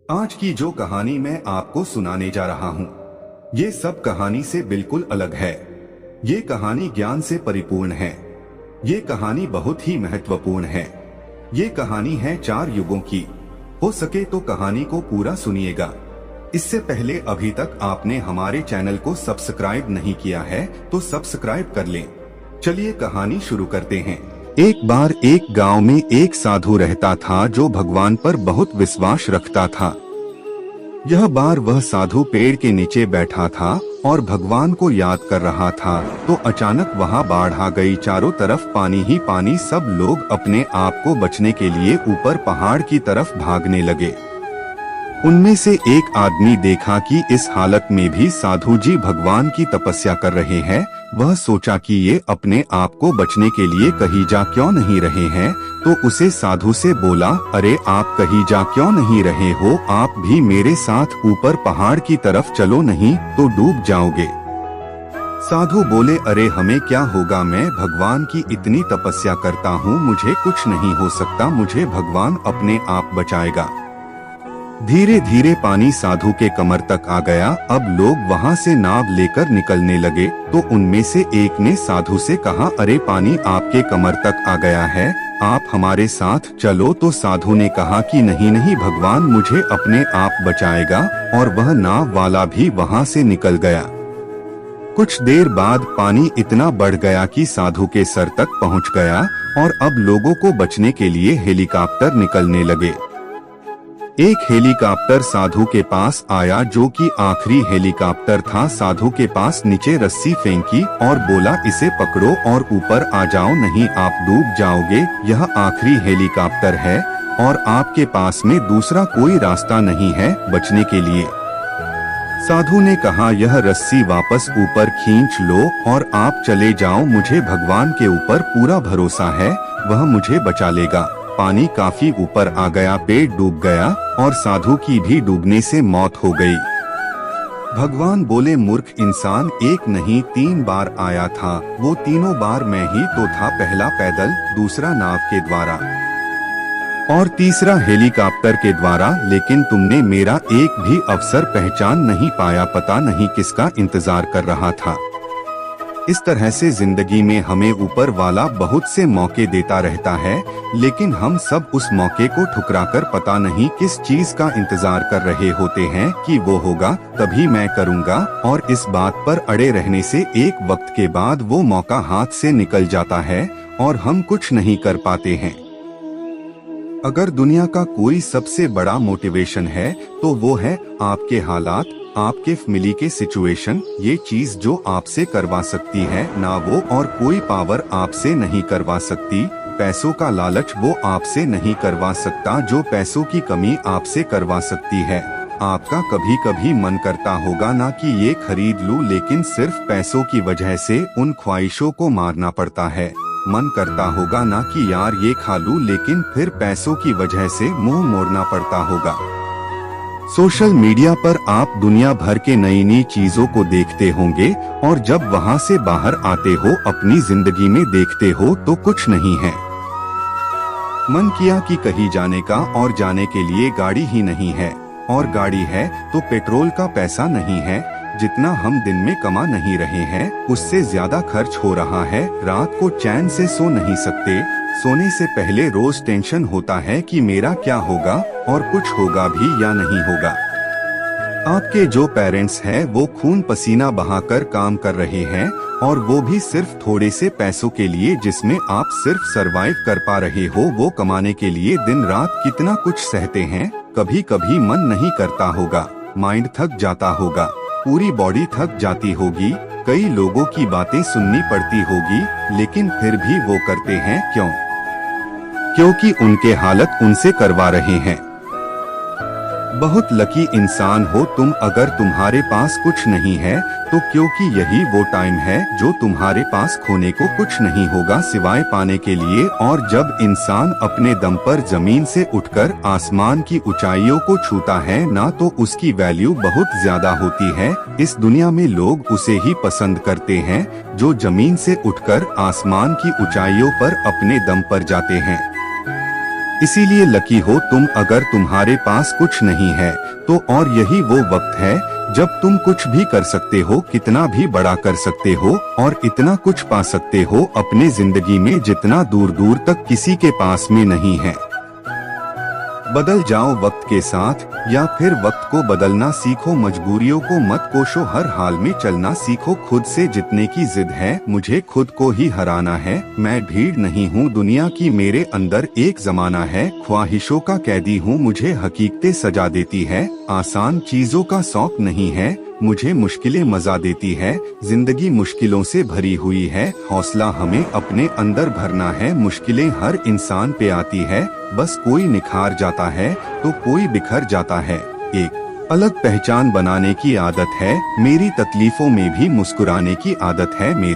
आज की जो कहानी मैं आपको सुनाने जा रहा हूँ, ये सब कहानी से बिल्कुल अलग है। ये कहानी ज्ञान से परिपूर्ण है। ये कहानी बहुत ही महत्वपूर्ण है। ये कहानी है 4 युगों की। हो सके तो कहानी को पूरा सुनिएगा। इससे पहले अभी तक आपने हमारे चैनल को सब्सक्राइब नहीं किया है तो सब्सक्राइब कर लें। चलिए कहानी शुरू करते हैं। एक बार एक गांव में एक साधु रहता था जो भगवान पर बहुत विश्वास रखता था। यह बार वह साधु पेड़ के नीचे बैठा था और भगवान को याद कर रहा था तो अचानक वहां बाढ़ आ गई। चारों तरफ पानी ही पानी। सब लोग अपने आप को बचने के लिए ऊपर पहाड़ की तरफ भागने लगे। उनमें से एक आदमी देखा कि इस हालत में भी साधु जी भगवान की तपस्या कर रहे हैं। वह सोचा कि ये अपने आप को बचने के लिए कहीं जा क्यों नहीं रहे हैं, तो उसे साधु से बोला, अरे आप कहीं जा क्यों नहीं रहे हो? आप भी मेरे साथ ऊपर पहाड़ की तरफ चलो, नहीं तो डूब जाओगे। साधु बोले, अरे हमें क्या होगा, मैं भगवान की इतनी तपस्या करता हूँ, मुझे कुछ नहीं हो सकता, मुझे भगवान अपने आप बचाएगा। धीरे धीरे पानी साधु के कमर तक आ गया। अब लोग वहां से नाव लेकर निकलने लगे तो उनमें से एक ने साधु से कहा, अरे पानी आपके कमर तक आ गया है, आप हमारे साथ चलो। तो साधु ने कहा कि नहीं नहीं, भगवान मुझे अपने आप बचाएगा। और वह नाव वाला भी वहां से निकल गया। कुछ देर बाद पानी इतना बढ़ गया कि साधु के सर तक पहुंच गया और अब लोगों को बचने के लिए हेलीकॉप्टर निकलने लगे। एक हेलीकॉप्टर साधु के पास आया जो कि आखिरी हेलीकॉप्टर था। साधु के पास नीचे रस्सी फेंकी और बोला, इसे पकड़ो और ऊपर आ जाओ, नहीं आप डूब जाओगे। यह आखिरी हेलीकॉप्टर है और आपके पास में दूसरा कोई रास्ता नहीं है बचने के लिए। साधु ने कहा, यह रस्सी वापस ऊपर खींच लो और आप चले जाओ, मुझे भगवान के ऊपर पूरा भरोसा है, वह मुझे बचा लेगा। पानी काफी ऊपर आ गया, पेड़ डूब गया और साधु की भी डूबने से मौत हो गई। भगवान बोले, मूर्ख इंसान, एक नहीं 3 बार आया था, वो तीनों बार मैं ही तो था। पहला पैदल, दूसरा नाव के द्वारा और तीसरा हेलीकॉप्टर के द्वारा, लेकिन तुमने मेरा एक भी अवसर पहचान नहीं पाया। पता नहीं किसका इंतजार कर रहा था। इस तरह से जिंदगी में हमें ऊपर वाला बहुत से मौके देता रहता है, लेकिन हम सब उस मौके को ठुकराकर पता नहीं किस चीज का इंतजार कर रहे होते हैं कि वो होगा तभी मैं करूँगा, और इस बात पर अड़े रहने से एक वक्त के बाद वो मौका हाथ से निकल जाता है और हम कुछ नहीं कर पाते हैं। अगर दुनिया का कोई सबसे बड़ा मोटिवेशन है तो वो है आपके हालात, आपके फैमिली के सिचुएशन। ये चीज जो आपसे करवा सकती है ना वो और कोई पावर आपसे नहीं करवा सकती। पैसों का लालच वो आपसे नहीं करवा सकता जो पैसों की कमी आपसे करवा सकती है। आपका कभी कभी मन करता होगा ना कि ये खरीद लूं, लेकिन सिर्फ पैसों की वजह से उन ख्वाहिशों को मारना पड़ता है। मन करता होगा ना कि यार ये खा लूं, लेकिन फिर पैसों की वजह से मुंह मोड़ना पड़ता होगा। सोशल मीडिया पर आप दुनिया भर के नई नई चीजों को देखते होंगे और जब वहां से बाहर आते हो अपनी जिंदगी में देखते हो तो कुछ नहीं है। मन किया कि कहीं जाने का और जाने के लिए गाड़ी ही नहीं है, और गाड़ी है तो पेट्रोल का पैसा नहीं है। जितना हम दिन में कमा नहीं रहे हैं उससे ज्यादा खर्च हो रहा है। रात को चैन से सो नहीं सकते। सोने से पहले रोज टेंशन होता है कि मेरा क्या होगा और कुछ होगा भी या नहीं होगा। आपके जो पेरेंट्स हैं वो खून पसीना बहाकर काम कर रहे हैं और वो भी सिर्फ थोड़े से पैसों के लिए, जिसमें आप सिर्फ सरवाइव कर पा रहे हो। वो कमाने के लिए दिन रात कितना कुछ सहते हैं। कभी कभी मन नहीं करता होगा, माइंड थक जाता होगा, पूरी बॉडी थक जाती होगी, कई लोगों की बातें सुननी पड़ती होगी, लेकिन फिर भी वो करते हैं। क्यों? क्योंकि उनके हालत उनसे करवा रहे हैं। बहुत लकी इंसान हो तुम अगर तुम्हारे पास कुछ नहीं है तो, क्योंकि यही वो टाइम है जो तुम्हारे पास खोने को कुछ नहीं होगा सिवाय पाने के लिए। और जब इंसान अपने दम पर जमीन से उठकर आसमान की ऊंचाइयों को छूता है ना, तो उसकी वैल्यू बहुत ज्यादा होती है। इस दुनिया में लोग उसे ही पसंद करते हैं जो जमीन से उठकर आसमान की ऊंचाइयों पर अपने दम पर जाते हैं। इसीलिए लकी हो तुम अगर तुम्हारे पास कुछ नहीं है तो, और यही वो वक्त है जब तुम कुछ भी कर सकते हो, कितना भी बड़ा कर सकते हो और इतना कुछ पा सकते हो अपने जिंदगी में जितना दूर दूर तक किसी के पास में नहीं है। बदल जाओ वक्त के साथ या फिर वक्त को बदलना सीखो, मजबूरियों को मत कोसो, हर हाल में चलना सीखो, खुद से जितने की जिद है, मुझे खुद को ही हराना है, मैं भीड़ नहीं हूँ दुनिया की, मेरे अंदर एक जमाना है, ख्वाहिशों का कैदी हूँ, मुझे हकीकतें सजा देती है, आसान चीजों का शौक नहीं है, मुझे मुश्किलें मजा देती है, जिंदगी मुश्किलों से भरी हुई है, हौसला हमें अपने अंदर भरना है, मुश्किलें हर इंसान पे आती है, बस कोई निखार जाता है तो कोई बिखर जाता है, एक अलग पहचान बनाने की आदत है मेरी, तकलीफों में भी मुस्कुराने की आदत है मेरी।